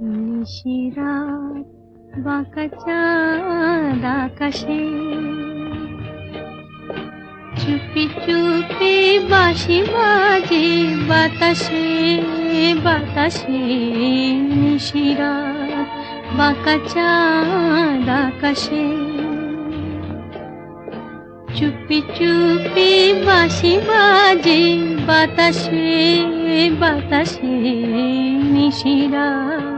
নিশিরাত বাঁকা চাঁদ আকাশে, চুপি চুপি বাঁশি বাজে বাতাসে বাতাসে। নিশিরাত বাঁকা চাঁদ আকাশে, চুপি চুপি বাঁশি বাজে বাতাসে বাতাসে। নিশিরাত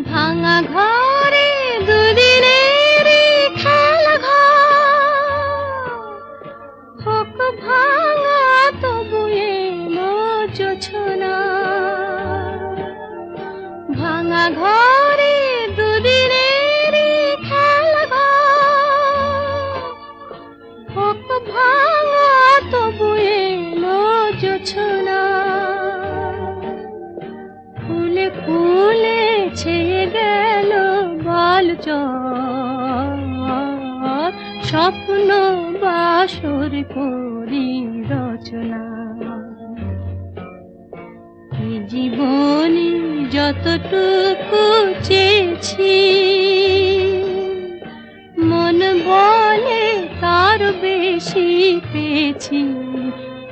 ভাঙা ঘরে দুদিনের খেলা ঘর, হোক ভাঙা তবু এলো জোছনা। ভাঙা ঘরে দুদিনের খেলা ঘর, হোক ভাঙা তবু এলো জোছনা। ফুলে ফুলে ছেয়ে গেল বালুচর, স্বপ্ন বাসর করি রচনা। এই জীবনে যতটুকু চেয়েছি, মন বলে তার বেশি পেয়েছি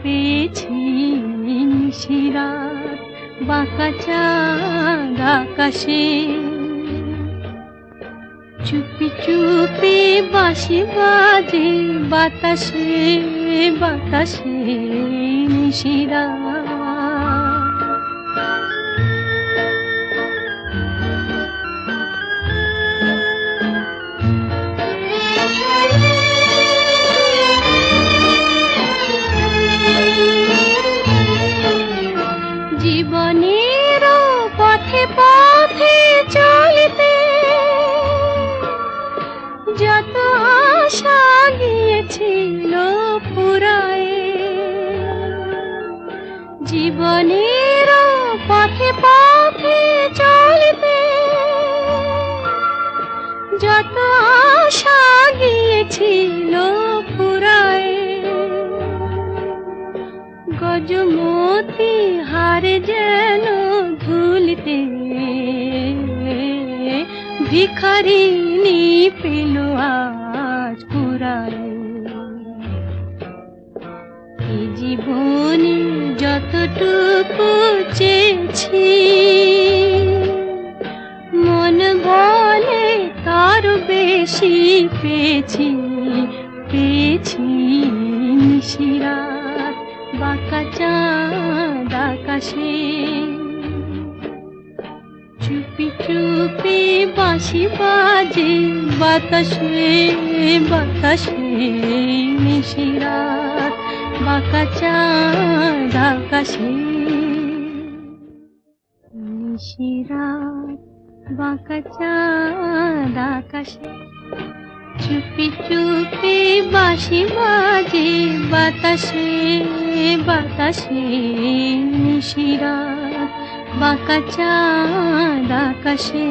পেয়েছি। নিশিরাত বাঁকা চাঁদ আকাশে, চুপি চুপি বাঁশি বাজে বাতাসে বাতাসে। নিশিরাত জীবনের পথে পথে চলিতে, যত আশা গিয়েছিল ফুরায়ে। জীবনের পথে পথে চলিতে, যত আশা গিয়েছিল ফুরায়ে। গজমতি হারে যেন ধুলিতে, ভিখারিনী পেল আজ কুড়ায়ে। এই জীবনে যতটুকু চেয়েছি, মন বলে তার বেশি পেয়েছি পেয়েছি। নিশিরাত বাঁকা চাঁদ আকাশে, চুপি চুপি বাঁশি বাজে বাতাসে বাতাসে। নিশিরাত বাঁকা চাঁদ আকাশে, নিশিরাত বাঁকা চাঁদ আকাশে, চুপি চুপি বাঁশি বাজে বাতাসে বাতাসে। নিশিরাত বাঁকা চাঁদ আকাশে।